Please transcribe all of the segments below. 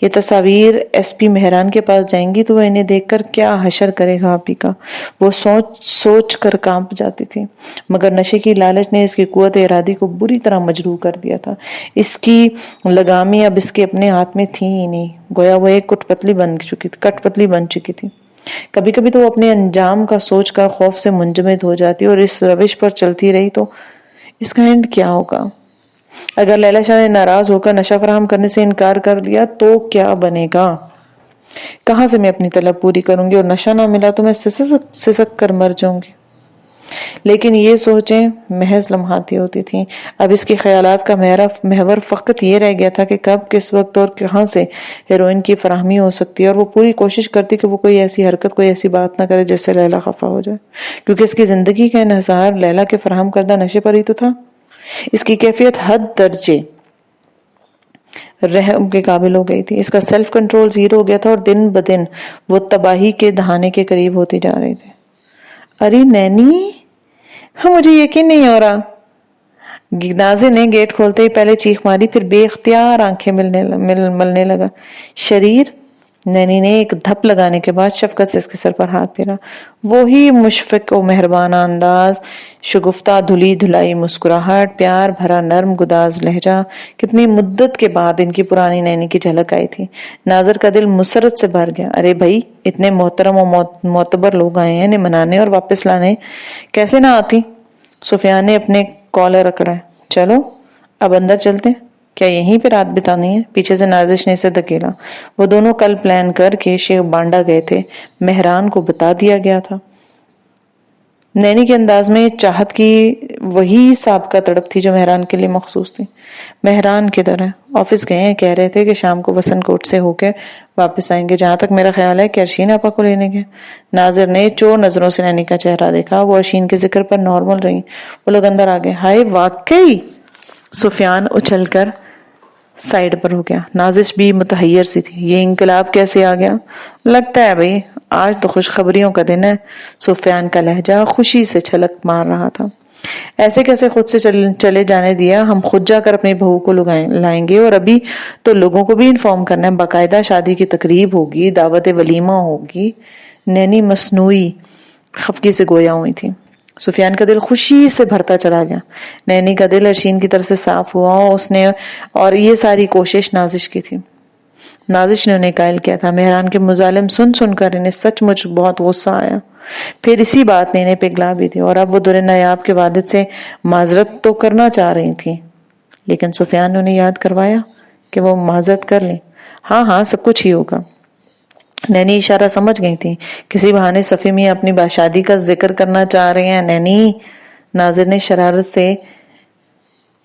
یہ تصاویر S P Mehran کے پاس جائیں گی تو وہ انہیں دیکھ کر کیا حشر کرے گا آپی کا، وہ سوچ سوچ کر کانپ جاتی تھی، مگر نشے کی لالچ نے اس کی قوت ارادی کو بری طرح مجروح کر دیا تھا۔ اس کی لگامی اب اس کے اپنے ہاتھ میں تھی ہی نہیں، گویا وہ ایک کٹ پتلی بن چکی تھی۔ کبھی کبھی تو وہ اپنے انجام کا سوچ کر خوف سے منجمد ہو جاتی اور اس روش پر چلتی رہی تو اس کا اینڈ کیا ہوگا؟ اگر لیلا شاہ نے ناراض ہو کر نشہ فراہم کرنے سے انکار کر دیا تو کیا بنے گا؟ کہاں سے میں اپنی طلب پوری کروں گی، اور نشہ نہ ملا تو میں سسک کر مر جاؤں گی۔ لیکن یہ سوچیں محض لمحاتی ہوتی تھیں۔ اب اس کے خیالات کا محور فقط یہ رہ گیا تھا کہ کب، کس وقت اور کہاں سے ہیروئن کی فراہمی ہو سکتی ہے، اور وہ پوری کوشش کرتی کہ وہ کوئی ایسی حرکت، کوئی ایسی بات نہ کرے جس سے لیلا خفا ہو جائے، کیونکہ اس کی زندگی کا انحصار لیلا کے فراہم کردہ نشے پر ہی تو تھا۔ اس کی کیفیت حد درجے رحم کے قابل ہو گئی تھی، اس کا سیلف کنٹرول زیرو ہو گیا تھا، اور دن بدن وہ تباہی کے دہانے کے قریب ہوتی جا رہی تھی۔ ارے نینی، ہاں مجھے یقین نہیں ہو رہا۔ ناظر نے گیٹ کھولتے ہی پہلے چیخ ماری، پھر بے اختیار آنکھیں ملنے لگا۔ شریر! نینی نے ایک دھپ لگانے کے بعد شفقت سے اس کے سر پر ہاتھ پھیرا۔ وہی مشفق و مہربانہ انداز، شگفتہ دھلی دھلائی مسکراہٹ، پیار بھرا نرم گداز لہجہ، کتنی مدت کے بعد ان کی پرانی نینی کی جھلک آئی تھی۔ ناظر کا دل مسرت سے بھر گیا۔ ارے بھائی، اتنے محترم و معتبر لوگ آئے ہیں، انہیں منانے اور واپس لانے کیسے نہ آتی؟ سفیان نے اپنے کالر اکڑا۔ چلو اب اندر چلتے ہیں، کیا یہیں پہ رات بتانی ہے؟ پیچھے سے نازش نے اسے دھکیلا۔ وہ دونوں کل پلان کر کے شیخ بانڈا گئے تھے، مہران کو بتا دیا گیا تھا۔ نینی کے انداز میں چاہت کی وہی سابقہ تڑپ تھی جو مہران کے لیے مخصوص تھی۔ مہران کدھر ہے؟ آفس گئے ہیں، کہہ رہے تھے کہ شام کو وسن کوٹ سے ہو کے واپس آئیں گے، جہاں تک میرا خیال ہے کہ ارشین آپا کو لینے گئے۔ ناظر نے چور نظروں سے نینی کا چہرہ دیکھا، وہ ارشین کے ذکر پر نارمل رہی۔ وہ لوگ اندر آ گئے۔ ہائے واقعی! سفیان اچھل کر سائیڈ پر ہو گیا۔ نازش بھی متحیر سی تھی، یہ انقلاب کیسے آ گیا؟ لگتا ہے بھئی آج تو خوشخبریوں کا دن ہے۔ سفیان کا لہجہ خوشی سے چھلک مار رہا تھا۔ ایسے کیسے خود سے چلے جانے دیا؟ ہم خود جا کر اپنی بہو کو لائیں گے، اور ابھی تو لوگوں کو بھی انفارم کرنا ہے، باقاعدہ شادی کی تقریب ہوگی، دعوت ولیمہ ہوگی۔ نینی مصنوعی خفگی سے گویا ہوئی تھی۔ سفیان کا دل خوشی سے بھرتا چلا گیا۔ نینی کا دل ارشین کی طرف سے صاف ہوا، اور یہ ساری کوشش نازش کی تھی۔ نازش نے انہیں قائل کیا تھا۔ مہران کے مظالم سن کر انہیں سچ مچ بہت غصہ آیا، پھر اسی بات نے انہیں پگھلا بھی دیا، اور اب وہ در نایاب کے والد سے معذرت تو کرنا چاہ رہی تھی، لیکن سفیان نے انہیں یاد کروایا کہ وہ معذرت کر لیں۔ ہاں سب کچھ ہی ہوگا۔ نینی اشارہ سمجھ گئی تھی، کسی بہانے صفی میاں اپنی شادی کا ذکر کرنا چاہ رہے ہیں۔ نینی! ناظر نے شرارت سے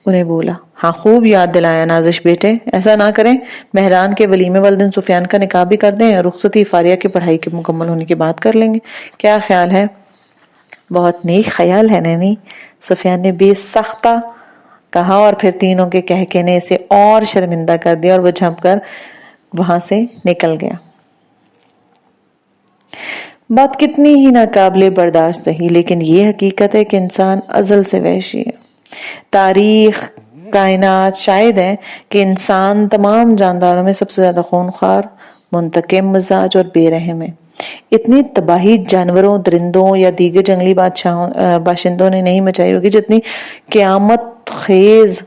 انہیں بولا۔ ہاں خوب یاد دلایا نازش بیٹے، ایسا نہ کریں، مہران کے ولیمے والدین سفیان کا نکاح بھی کر دیں، رخصتی فاریہ کی پڑھائی کے مکمل ہونے کے بعد کر لیں گے، کیا خیال ہے؟ بہت نیک خیال ہے نینی، سفیان نے بے ساختہ کہا، اور پھر تینوں کے کہکے نے اسے اور شرمندہ کر دیا، اور وہ جھنپ کر وہاں سے نکل گیا۔ بات کتنی ہی ناقابل برداشت رہی، لیکن یہ حقیقت ہے کہ انسان ازل سے وحشی ہے۔ تاریخ کائنات شاہد ہے کہ انسان تمام جانداروں میں سب سے زیادہ خونخوار، منتقم مزاج اور بے رحم ہے۔ اتنی تباہی جانوروں، درندوں یا دیگر جنگلی باشندوں نے نہیں مچائی ہوگی جتنی قیامت خیز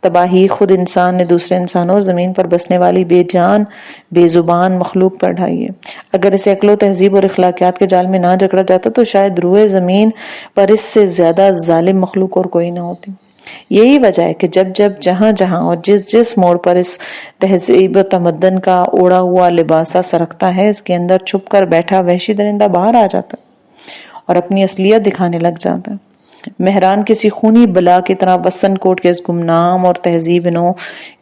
تباہی خود انسان نے دوسرے انسانوں اور زمین پر بسنے والی بے جان بے زبان مخلوق پر ڈھائی ہے۔ اگر اسے عقل و تہذیب اور اخلاقیات کے جال میں نہ جکڑا جاتا تو شاید روئے زمین پر اس سے زیادہ ظالم مخلوق اور کوئی نہ ہوتی۔ یہی وجہ ہے کہ جب جہاں اور جس موڑ پر اس تہذیب و تمدن کا اوڑا ہوا لباسہ سرکتا ہے، اس کے اندر چھپ کر بیٹھا وحشی درندہ باہر آ جاتا ہے اور اپنی اصلیت دکھانے لگ جاتا ہے۔ مہران کسی خونی بلا کی طرح وسن کوٹ کے اس گمنام اور تہذیب نو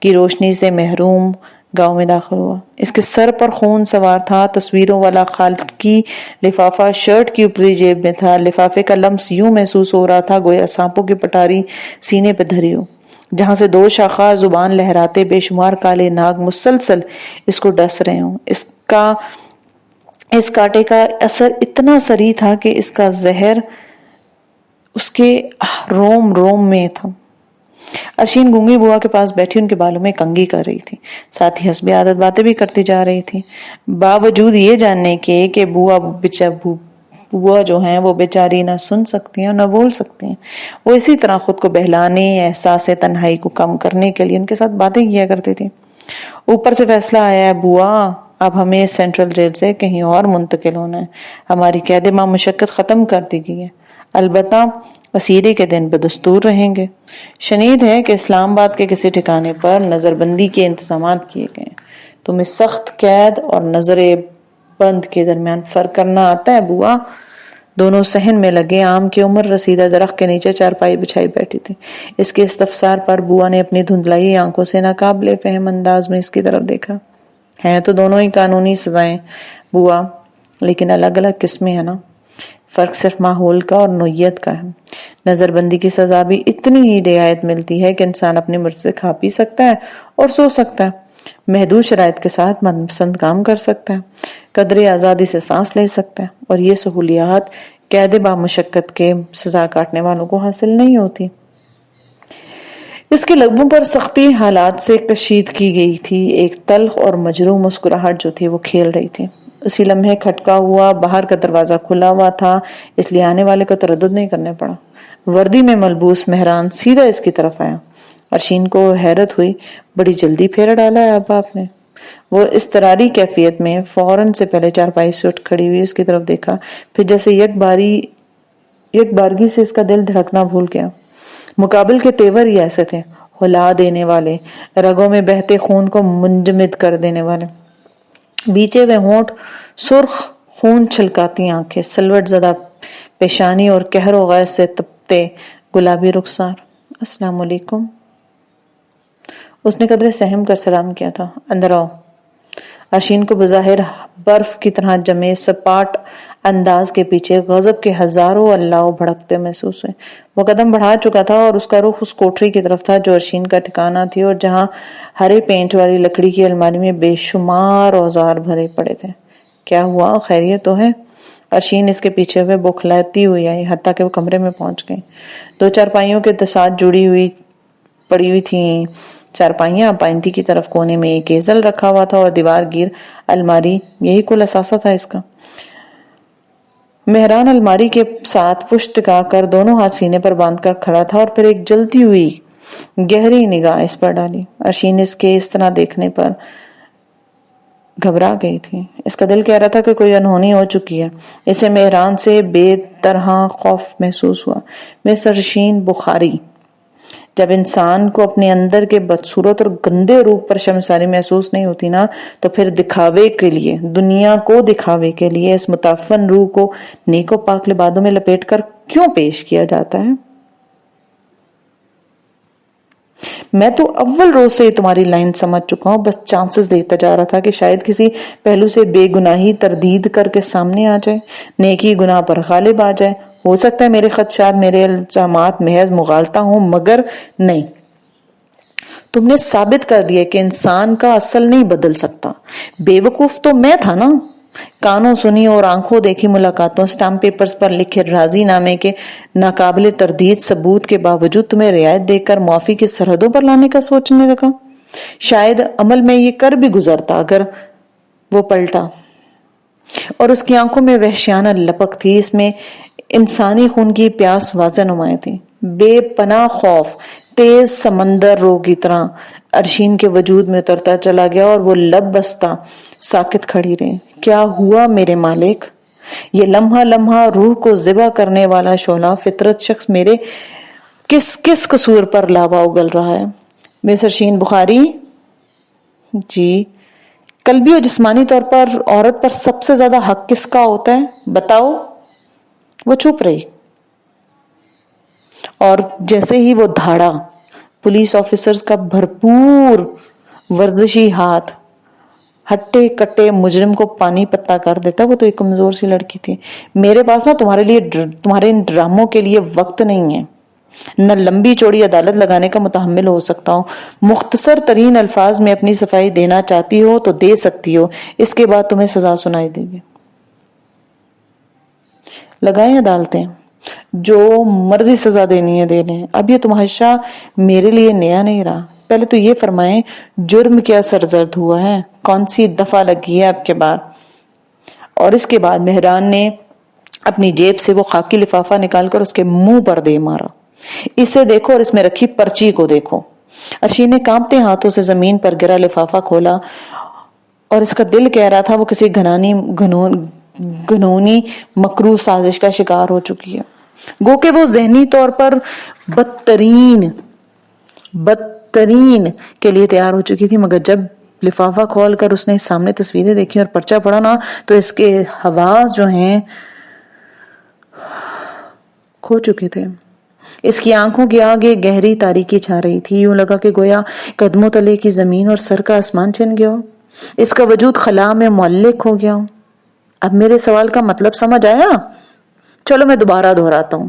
کی روشنی سے محروم گاؤں میں داخل ہوا۔ اس کے سر پر خون سوار تھا، تصویروں والا خالقی لفافہ شرٹ کی اوپری جیب میں تھا۔ لفافے کا لمس یوں محسوس ہو رہا تھا گویا سانپوں کی پٹاری سینے پہ دھری ہو، جہاں سے دو شاخہ زبان لہراتے بے شمار کالے ناگ مسلسل اس کو ڈس رہے ہوں۔ اس کاٹے کا اثر اتنا سری تھا کہ اس کا زہر اس کے روم میں تھا۔ ارشین گونگی بوا کے پاس بیٹھی ان کے بالوں میں کنگھی کر رہی تھی، ساتھ ہی حسب عادت باتیں بھی کرتی جا رہی تھی، باوجود یہ جاننے کے کہ بوا جو ہیں وہ بیچاری نہ سن سکتی ہیں اور نہ بول سکتی ہیں۔ وہ اسی طرح خود کو بہلانے، احساس تنہائی کو کم کرنے کے لیے ان کے ساتھ باتیں کیا کرتی تھی۔ اوپر سے فیصلہ آیا ہے بوا، اب ہمیں سینٹرل جیل سے کہیں اور منتقل ہونا ہے، ہماری قید ماں مشقت ختم کر دی گئی ہے، البتہ اسیری کے دن بدستور رہیں گے۔ شنید ہے کہ اسلام آباد کے کسی ٹھکانے پر نظر بندی کے انتظامات کیے گئے ہیں۔ تمہیں سخت قید اور نظر بند کے درمیان فرق کرنا آتا ہے بوا؟ دونوں صحن میں لگے آم کی عمر رسیدہ درخت کے نیچے چارپائی بچھائی بیٹھی تھی۔ اس کے استفسار پر بوا نے اپنی دھندلائی آنکھوں سے ناقابل فہم انداز میں اس کی طرف دیکھا۔ ہیں تو دونوں ہی قانونی سزائیں بوا، لیکن الگ الگ قسمیں ہیں نا، فرق صرف ماحول کا اور نوعیت کا ہے۔ نظر بندی کی سزا بھی اتنی ہی رعایت ملتی ہے کہ انسان اپنی مرضی سے کھا پی سکتا ہے اور سو سکتا ہے، محدود شرائط کے ساتھ من پسند کام کر سکتا ہے، قدرے آزادی سے سانس لے سکتا ہے، اور یہ سہولیات قید با مشقت کے سزا کاٹنے والوں کو حاصل نہیں ہوتی۔ اس کے لبوں پر سختی حالات سے کشید کی گئی تھی، ایک تلخ اور مجروح مسکراہٹ جو تھی وہ کھیل رہی تھی۔ اسی لمحے کھٹکا ہوا، باہر کا دروازہ کھلا ہوا تھا، اس لیے آنے والے کو تردد نہیں کرنے پڑا۔ وردی میں ملبوس مہران سیدھا اس کی طرف آیا۔ ارشین کو حیرت ہوئی، بڑی جلدی پھیرا ڈالا ہے اب آپ نے۔ وہ اضطراری کیفیت میں فوراً سے پہلے چارپائی سے اٹھ کھڑی ہوئی اس کی طرف دیکھا، پھر جیسے یک بارگی سے اس کا دل دھڑکنا بھول گیا۔ مقابل کے تیور ہی ایسے تھے، ہلا دینے والے، رگوں میں بہتے خون کو منجمد کر دینے والے۔ بیچے ہوئے ہونٹ، سرخ خون چھلکاتی آنکھیں، سلوٹ زدہ پیشانی اور قہر و غیظ سے تپتے گلابی رخسار۔ السلام علیکم۔ اس نے قدرے سہم کر سلام کیا تھا۔ اندر آؤ۔ ارشین کو بظاہر برف کی طرح جمے سپاٹ انداز کے پیچھے غضب کے ہزاروں اللہ بھڑکتے محسوس ہوئے۔ وہ قدم بڑھا چکا تھا اور اس کا رخ اس کوٹری کی طرف تھا جو ارشین کا ٹھکانہ تھی اور جہاں ہرے پینٹ والی لکڑی کی الماری میں بے شمار اوزار بھرے پڑے تھے۔ کیا ہوا، خیریت تو ہے؟ ارشین اس کے پیچھے ہوئے بوکھلاتی ہوئی آئی، حتیٰ کہ وہ کمرے میں پہنچ گئی۔ دو چارپائیوں کے ساتھ جڑی ہوئی پڑی ہوئی تھیں چارپائیاں، پائنتی کی طرف کونے میں ایک ایزل رکھا ہوا تھا اور دیوار گیر الماری، یہی کل اثاثہ تھا اس کا۔ مہران الماری کے ساتھ پشت ٹکا کر دونوں ہاتھ سینے پر باندھ کر کھڑا تھا اور پھر ایک جلتی ہوئی گہری نگاہ اس پر ڈالی۔ ارشین اس کے اس طرح دیکھنے پر گھبرا گئی تھی۔ اس کا دل کہہ رہا تھا کہ کوئی انہونی ہو چکی ہے۔ اسے مہران سے بے طرح خوف محسوس ہوا۔ مس ارشین بخاری، جب انسان کو اپنے اندر کے بدصورت اور گندے روپ پر شرمساری محسوس نہیں ہوتی نا، تو پھر دکھاوے کے لیے، دنیا کو دکھاوے کے لیے اس متعفن روح کو نیک و پاک لبادوں میں لپیٹ کر کیوں پیش کیا جاتا ہے؟ میں تو اول روز سے تمہاری لائن سمجھ چکا ہوں، بس چانسز دیتا جا رہا تھا کہ شاید کسی پہلو سے بے گناہی تردید کر کے سامنے آ جائے، نیکی گناہ پر غالب آ جائے۔ ہو سکتا ہے میرے خدشات، میرے الزامات محض مغالطہ ہوں، مگر نہیں، تم نے ثابت کر دیا کہ انسان کا اصل نہیں بدل سکتا۔ بے وقوف تو میں تھا نا، کانوں سنی اور آنکھوں دیکھی ملاقاتوں، اسٹامپ پیپرز پر لکھے راضی نامے کے ناقابل تردید ثبوت کے باوجود تمہیں رعایت دے کر معافی کی سرحدوں پر لانے کا سوچنے لگا۔ شاید عمل میں یہ کر بھی گزرتا اگر وہ پلٹا۔ اور اس کی آنکھوں میں وحشیانہ لپک تھی، اس میں انسانی خون کی پیاس واضح نمایاں تھی۔ بے پناہ خوف تیز سمندر رو کی طرح ارشین کے وجود میں اترتا چلا گیا اور وہ لب بستہ ساکت کھڑی رہی۔ کیا ہوا میرے مالک؟ یہ لمحہ لمحہ روح کو ذبح کرنے والا شعلہ فطرت شخص میرے کس قصور پر لاوا اگل رہا ہے؟ مس ارشین بخاری؟ جی؟ قلبی و جسمانی طور پر عورت پر سب سے زیادہ حق کس کا ہوتا ہے بتاؤ؟ وہ چپ رہی اور جیسے ہی وہ دھاڑا، پولیس آفیسرز کا بھرپور ورزشی ہاتھ ہٹے کٹے مجرم کو پانی پتا کر دیتا۔ وہ تو ایک کمزور سی لڑکی تھی۔ میرے پاس نا تمہارے ان ڈراموں کے لیے وقت نہیں ہے، نہ لمبی چوڑی عدالت لگانے کا متحمل ہو سکتا ہوں۔ مختصر ترین الفاظ میں اپنی صفائی دینا چاہتی ہو تو دے سکتی ہو، اس کے بعد تمہیں سزا سنائی دے گی۔ لگائیں عدالتیں۔ جو مرضی سزا دینی ہے دے لیں، اب یہ تماشا میرے لیے نیا نہیں رہا۔ پہلے تو یہ فرمائیں جرم کیا سرزد ہوا ہے، کون سی دفعہ لگی ہے آپ کے بعد؟ اور اس کے بعد مہران نے اپنی جیب سے وہ خاکی لفافہ نکال کر اس کے منہ پر دے مارا۔ اسے دیکھو اور اس میں رکھی پرچی کو دیکھو۔ ارشین نے کانپتے ہاتھوں سے زمین پر گرا لفافہ کھولا اور اس کا دل کہہ رہا تھا وہ کسی گھنونی مکروہ سازش کا شکار ہو چکی ہے، گو کہ وہ ذہنی طور پر بدترین کے لیے تیار ہو چکی تھی، مگر جب لفافہ کھول کر اس نے سامنے تصویریں دیکھی اور پرچہ پڑھا نا تو اس کے حواس جو ہیں کھو چکے تھے۔ اس کی آنکھوں کے آگے گہری تاریکی چھا رہی تھی، یوں لگا کہ گویا قدموں تلے کی زمین اور سر کا آسمان چھن گیا ہو، اس کا وجود خلا میں معلق ہو گیا ہو۔ اب میرے سوال کا مطلب سمجھ آیا؟ چلو میں دوبارہ دہراتا ہوں،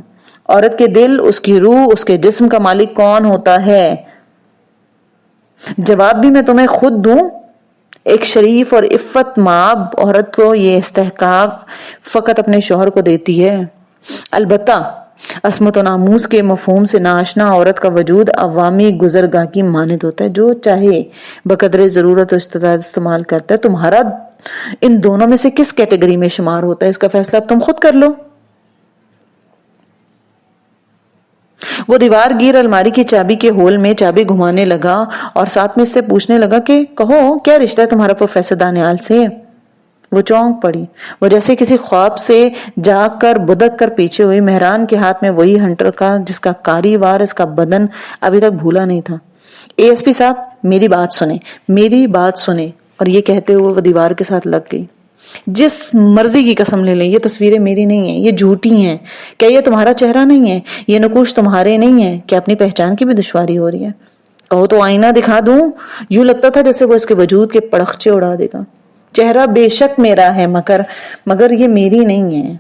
عورت کے دل، اس کی روح، اس کے جسم کا مالک کون ہوتا ہے؟ جواب بھی میں تمہیں خود دوں۔ ایک شریف اور عفت مآب عورت کو یہ استحقاق فقط اپنے شوہر کو دیتی ہے۔ البتہ عصمت و ناموس کے مفہوم سے ناآشنا عورت کا وجود عوامی گزرگاہ کی مانند ہوتا ہے، جو چاہے بقدر ضرورت و استطاعت استعمال کرتا ہے۔ تمہارا ان دونوں میں سے کس کیٹیگری میں شمار ہوتا ہے، اس کا فیصلہ اب تم خود کر لو۔ وہ دیوار گیر الماری کی چابی کے ہول میں چابی گھمانے لگا اور ساتھ میں اس سے پوچھنے لگا کہ کہو کیا رشتہ ہے تمہارا پروفیسر دانیال سے؟ وہ چونک پڑی، وہ جیسے کسی خواب سے جاگ کر بدک کر پیچھے ہوئی۔ مہران کے ہاتھ میں وہی ہنٹر کا جس کا کاری وار اس کا بدن ابھی تک بھولا نہیں تھا۔ اے ایس پی صاحب میری بات سنیں، اور یہ کہتے ہوئے وہ دیوار کے ساتھ لگ گئی۔ جس مرضی کی قسم لے لیں، یہ تصویریں میری نہیں ہیں، یہ جھوٹی ہیں۔ کیا یہ تمہارا چہرہ نہیں ہے؟ یہ نقوش تمہارے نہیں ہیں؟ کیا اپنی پہچان کی بھی دشواری ہو رہی ہے؟ کہو تو آئینہ دکھا دوں۔ یوں لگتا تھا جیسے وہ اس کے وجود کے پڑخچے اڑا دے گا۔ چہرہ بے شک میرا ہے مگر یہ میری نہیں ہے۔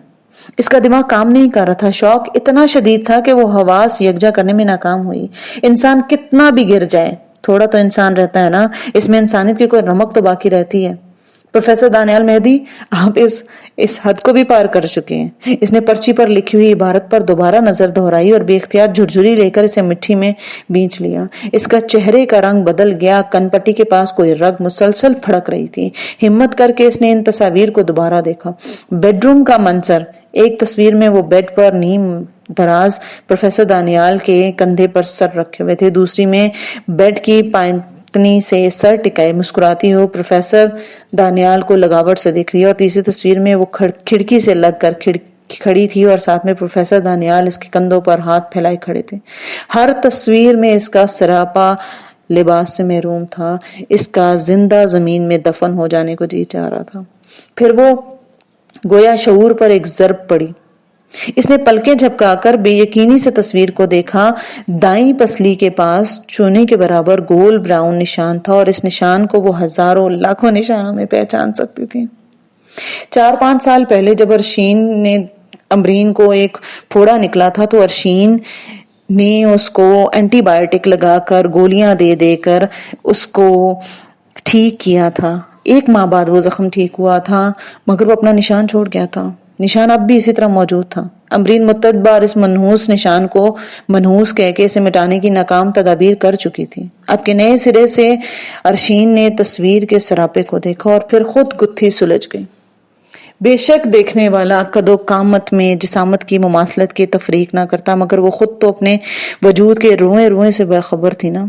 اس کا دماغ کام نہیں کر رہا تھا، شوق اتنا شدید تھا کہ وہ حواس یکجا کرنے میں ناکام ہوئی۔ انسان کتنا بھی گر جائے، تھوڑا تو انسان رہتا ہے نا، اس میں انسانیت کی کوئی رمق تو باقی رہتی ہے۔ پروفیسر دانیال مہدی، آپ اس حد کو بھی پار کر چکے ہیں۔ اس نے پرچی پر لکھی ہوئی عبارت پر دوبارہ نظر دہرائی اور بے اختیار جھرجھری لے کر اسے مٹھی میں بینچ لیا۔ اس کا چہرے کا رنگ بدل گیا، کن پٹی کے پاس کوئی رگ مسلسل پھڑک رہی تھی۔ ہمت کر کے اس نے ان تصاویر کو دوبارہ دیکھا۔ بیڈ روم کا منظر، ایک تصویر میں وہ بیڈ پر نیم دراز پروفیسر دانیال کے کندھے پر سر رکھے ہوئے تھے، دوسری میں بیڈ کی پائنتنی سے سر ٹکائے مسکراتی ہو پروفیسر دانیال کو لگاوٹ سے دیکھ رہی ہے، اور تیسری تصویر میں وہ کھڑکی سے لگ کر کھڑی تھی اور ساتھ میں پروفیسر دانیال اس کے کندھوں پر ہاتھ پھیلائے کھڑے تھے۔ ہر تصویر میں اس کا سراپا لباس سے محروم تھا، اس کا زندہ زمین میں دفن ہو جانے کو جی چاہ رہا تھا۔ پھر وہ گویا شعور پر ایک ضرب پڑی۔ اس نے پلکیں جھپکا کر بے یقینی سے تصویر کو دیکھا۔ دائیں پسلی کے پاس چونے کے برابر گول براؤن نشان تھا، اور اس نشان کو وہ ہزاروں لاکھوں نشانوں میں پہچان سکتی تھی۔ 4-5 سال پہلے جب امبرین کو ایک پھوڑا نکلا تھا تو ارشین نے اس کو اینٹی بائیوٹک لگا کر گولیاں دے کر اس کو ٹھیک کیا تھا۔ 1 ماہ بعد وہ زخم ٹھیک ہوا تھا، مگر وہ اپنا نشان چھوڑ گیا تھا۔ نشان اب بھی اسی طرح موجود تھا۔ امبرین متعدد بار اس منحوس نشان کو منحوس کہہ کے اسے مٹانے کی ناکام تدابیر کر چکی تھی۔ اب کے نئے سرے سے ارشین نے تصویر کے سراپے کو دیکھا اور پھر خود گتھی سلجھ گئی۔ بے شک دیکھنے والا قد و قامت میں جسامت کی مماثلت کی تفریق نہ کرتا، مگر وہ خود تو اپنے وجود کے روئیں روئیں سے باخبر تھی نا۔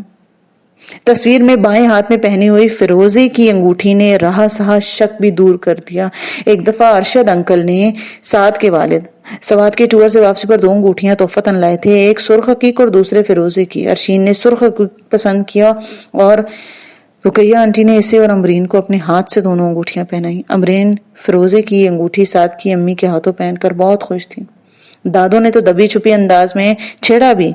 تصویر میں بائیں ہاتھ میں پہنی ہوئی فیروزے کی انگوٹھی نے رہا سہا شک بھی دور کر دیا۔ ایک دفعہ ارشد انکل نے سعد کے والد سوات کے ٹور سے واپسی پر 2 انگوٹھیاں تحفتاً لائے تھے، ایک سرخ عقیق اور دوسرے فیروزے کی۔ ارشین نے سرخ عقیق پسند کیا اور رقیہ آنٹی نے اسے اور امبرین کو اپنے ہاتھ سے دونوں انگوٹھیاں پہنائی۔ امبرین فیروزے کی انگوٹھی سعد کی امی کے ہاتھوں پہن کر بہت خوش تھی۔ دادوں نے تو دبی چھپی انداز میں چھیڑا بھی،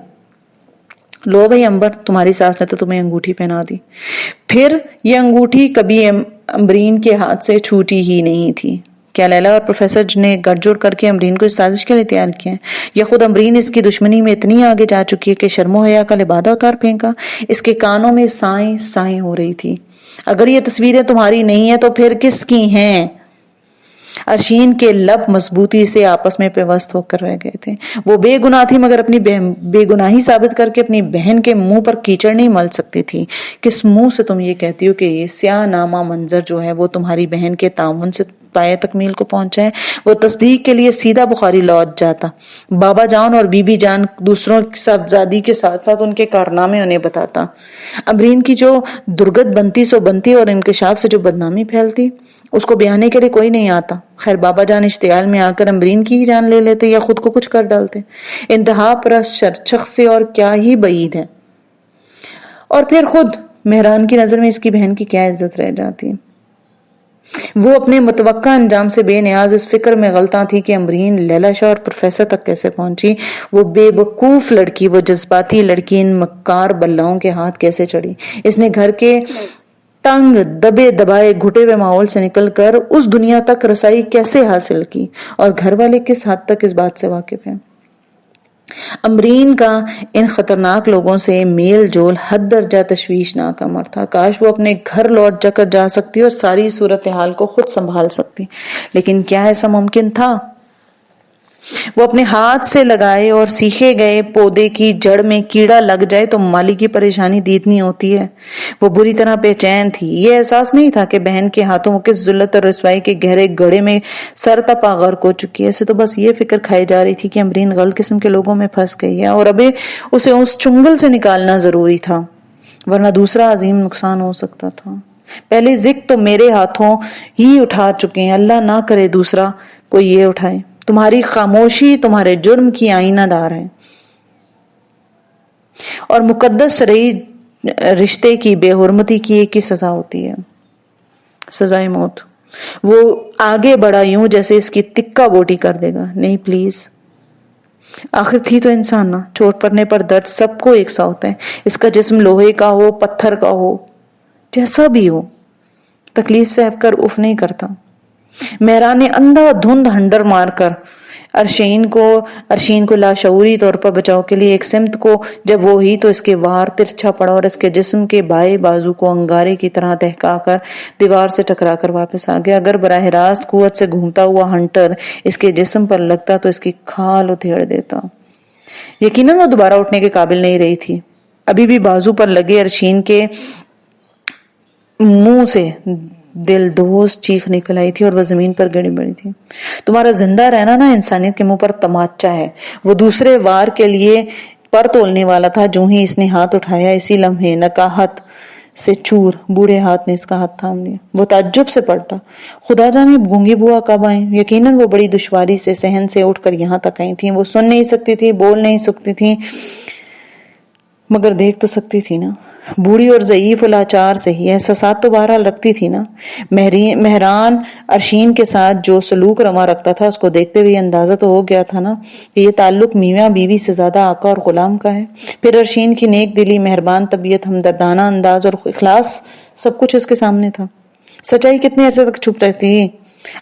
لو بھائی امبر، تمہاری ساس نے تو تمہیں انگوٹھی پہنا دی۔ پھر یہ انگوٹھی کبھی امبرین کے ہاتھ سے چھوٹی ہی نہیں تھی۔ کیا لیلا اور پروفیسر نے گٹھ جوڑ کر کے امبرین کو اس سازش کے لیے تیار کیا ہے، یا خود امبرین اس کی دشمنی میں اتنی آگے جا چکی ہے کہ شرم و حیا کا لبادہ اتار پھینکا؟ اس کے کانوں میں سائیں سائیں ہو رہی تھی۔ اگر یہ تصویریں تمہاری نہیں ہیں تو پھر کس کی ہیں؟ ارشین کے لب مضبوطی سے آپس میں پیوست ہو کر رہ گئے تھے. وہ بے گناہ تھی مگر اپنی بے گناہی ثابت کر کے اپنی بہن کے منہ پر کیچڑ نہیں مل سکتی تھی. کس منہ سے تم یہ کہتی ہو کہ یہ سیاہ نامہ منظر جو ہے وہ تمہاری بہن کے تعاون سے پائے تکمیل کو پہنچا ہے؟ وہ تصدیق کے لیے سیدھا بخاری لوٹ جاتا. بابا جان اور بی بی جان دوسروں کی صاحبزادی کے ساتھ ساتھ ان کے کارنامے انہیں بتاتا. امرین کی جو درگت بنتی سو بنتی اور انکشاف سے جو بدنامی پھیلتی اس کو بیانے کے لیے کوئی نہیں آتا. خیر بابا جان اشتعال میں آ کر امرین کی ہی جان لے لیتے یا خود کو کچھ کر ڈالتے. انتہا پرست شخص سے اور کیا ہی بعید ہے. اور پھر خود مہران کی نظر میں اس کی بہن کی کیا عزت رہ جاتی. وہ اپنے متوقع انجام سے بے نیاز اس فکر میں غلطاں تھی کہ امرین لیلا شاہ اور پروفیسر تک کیسے پہنچی. وہ بے وقوف لڑکی، وہ جذباتی لڑکی ان مکار بلاؤں کے ہاتھ کیسے چڑھی. اس نے گھر کے تنگ دبے دبائے گھٹے ہوئے ماحول سے نکل کر اس دنیا تک رسائی کیسے حاصل کی، اور گھر والے کس حد تک اس بات سے واقف ہیں. امرین کا ان خطرناک لوگوں سے میل جول حد درجہ تشویشناک امر تھا. کاش وہ اپنے گھر لوٹ جا سکتی اور ساری صورتحال کو خود سنبھال سکتی، لیکن کیا ایسا ممکن تھا؟ وہ اپنے ہاتھ سے لگائے اور سیکھے گئے پودے کی جڑ میں کیڑا لگ جائے تو مالی کی پریشانی دیدنی ہوتی ہے. وہ بری طرح بے چین تھی. یہ احساس نہیں تھا کہ بہن کے ہاتھوں وہ کس ذلت اور رسوائی کے گہرے گڑھے میں سر تپا غرق ہو چکی ہے. اسے تو بس یہ فکر کھائی جا رہی تھی کہ امرین غلط قسم کے لوگوں میں پھنس گئی ہے اور ابھی اسے اس چنگل سے نکالنا ضروری تھا، ورنہ دوسرا عظیم نقصان ہو سکتا تھا. پہلی ذکر تو میرے ہاتھوں ہی اٹھا چکے ہیں، اللہ نہ کرے دوسرا کوئی یہ اٹھائے. تمہاری خاموشی تمہارے جرم کی آئینہ دار ہے، اور مقدس شرعی رشتے کی بے حرمتی کی ایک ہی سزا ہوتی ہے، سزائے موت. وہ آگے بڑھا یوں جیسے اس کی تکہ بوٹی کر دے گا. نہیں پلیز، آخر تھی تو انسان نہ. چوٹ پڑنے پر درد سب کو ایک سا ہوتا ہے. اس کا جسم لوہے کا ہو، پتھر کا ہو، جیسا بھی ہو، تکلیف سہ کر اف نہیں کرتا. مہران نے اندھا دھند ہنڈر مار کر ارشین کو لاشعوری طور پر بچاؤ کے لیے ایک سمت کو جب وہ ہی تو اس کے وار ترچھا پڑا اور اس کے جسم کے بائیں بازو کو انگارے کی طرح دہکا کر دیوار سے ٹکرا کر واپس آ گیا. اگر براہ راست قوت سے گھومتا ہوا ہنٹر اس کے جسم پر لگتا تو اس کی کھال ادھیڑ دیتا. یقیناً وہ دوبارہ اٹھنے کے قابل نہیں رہی تھی. ابھی بھی بازو پر لگے ارشین کے منہ سے دل دوز چیخ نکل آئی تھی اور وہ زمین پر گڑی بڑی تھی. تمہارا زندہ رہنا نا انسانیت کے منہ پر تماچا ہے. وہ دوسرے وار کے لیے پر تولنے والا تھا. جو ہی اس نے ہاتھ اٹھایا اسی لمحے نکاہت سے چور بوڑھے ہاتھ نے اس کا ہاتھ تھام لیا. وہ تعجب سے پلٹا. خدا جانے گونگی بوا کب آئیں. یقیناً وہ بڑی دشواری سے صحن سے اٹھ کر یہاں تک آئی تھیں. وہ سن نہیں سکتی تھی، بول نہیں سکتی تھی، مگر دیکھ تو سکتی تھی نا. بوڑھی اور ضعیف و لاچار سے ہی احساسات تو بہرحال رکھتی تھی نا. مہران ارشین کے ساتھ جو سلوک روا رکھتا تھا اس کو دیکھتے ہوئے اندازہ تو ہو گیا تھا نا کہ یہ تعلق میاں بیوی سے زیادہ آقا اور غلام کا ہے. پھر ارشین کی نیک دلی، مہربان طبیعت، ہمدردانہ انداز اور اخلاص سب کچھ اس کے سامنے تھا. سچائی کتنے عرصے تک چھپ رہتی.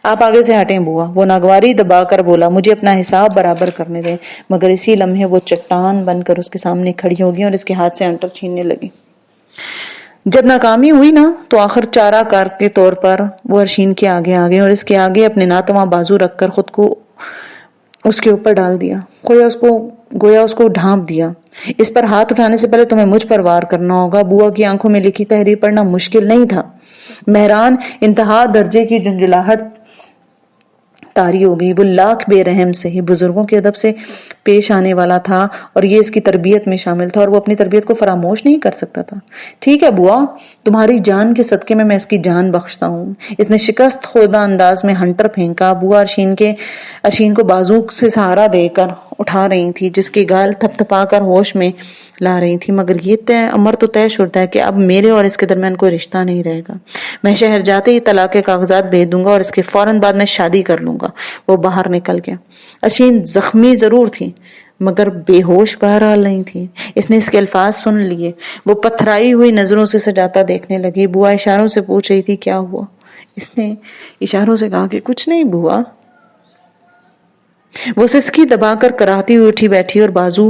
آپ آگے سے ہٹیں بوا. وہ ناگواری دبا کر بولا. مجھے اپنا حساب برابر کرنے دیں. مگر اسی لمحے وہ چٹان بن کر اس کے سامنے کھڑی ہوگی اور اس کے ہاتھ سے انٹر چھیننے لگی. جب ناکامی ہوئی نا تو آخر چارہ کار کے طور پر وہ ارشین کے آگے آ گئے اور اس کے آگے اپنے ناتواں بازو رکھ کر خود کو اس کے اوپر ڈال دیا. گویا اس کو ڈھانپ دیا. اس پر ہاتھ اٹھانے سے پہلے تمہیں مجھ پر وار کرنا ہوگا. بوا کی آنکھوں میں لکھی تحریر پڑھنا مشکل نہیں تھا. مہران انتہا درجے کی جنجلاہٹ طاری ہو گئی. وہ لاکھ بے رحم سے ہی بزرگوں کے ادب سے پیش آنے والا تھا اور یہ اس کی تربیت میں شامل تھا اور وہ اپنی تربیت کو فراموش نہیں کر سکتا تھا. ٹھیک ہے بوا، تمہاری جان کے صدقے میں اس کی جان بخشتا ہوں. اس نے شکست خوردہ انداز میں ہنٹر پھینکا. بوا ارشین کو بازو سے سہارا دے کر اٹھا رہی تھی، جس کی گال تھپ تھپا کر ہوش میں لا رہی تھی. مگر یہ امر تو طے شدہ ہے کہ اب میرے اور اس کے درمیان کوئی رشتہ نہیں رہے گا. میں شہر جاتے ہی طلاق کے کاغذات بھیج دوں گا اور اس کے فوراً بعد میں شادی کر لوں گا. وہ باہر نکل گیا. ارشین زخمی ضرور تھی مگر بے ہوش بہرحال نہیں تھی. اس نے اس کے الفاظ سن لیے. وہ پتھرائی ہوئی نظروں سے سجاتا دیکھنے لگی. بوا اشاروں سے پوچھ رہی تھی کیا ہوا. اس نے اشاروں سے کہا کہ کچھ نہیں بوا. وہ سسکی دبا کر کراہتی ہوئی اٹھی بیٹھی اور بازو